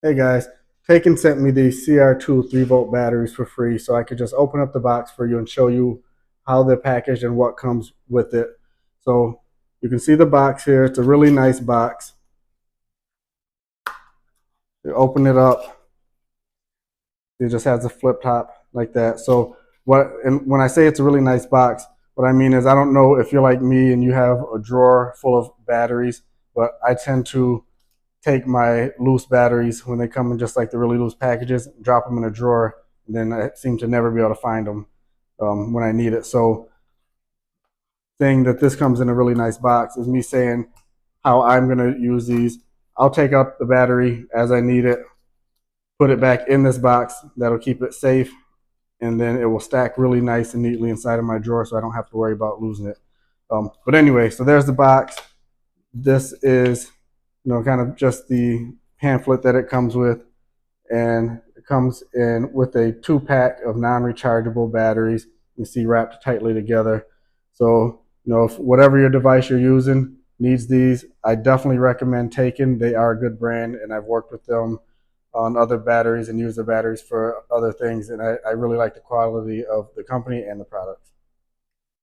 Hey guys, Taken sent me the CR2 3-volt batteries for free, so I could just open up the box for you and show you how they're packaged and what comes with it. So you can see the box here. It's a really nice box. You open it up, it just has a flip top like that. So and when I say it's a really nice box, what I mean is I don't know if you're like me and you have a drawer full of batteries, but I tend to take my loose batteries when they come in just like the really loose packages, drop them in a drawer, and then I seem to never be able to find them when I need it. So saying that this comes in a really nice box is me saying how I'm going to use these. I'll take out the battery as I need it, put it back in this box. That'll keep it safe, and then it will stack really nice and neatly inside of my drawer so I don't have to worry about losing it. But anyway, so there's the box. This is, kind of just the pamphlet that it comes with, and it comes in with a 2-pack of non-rechargeable batteries. You see wrapped tightly together. So, if whatever your device you're using needs these, I definitely recommend Taken. They are a good brand, and I've worked with them on other batteries and used their batteries for other things, and I really like the quality of the company and the products.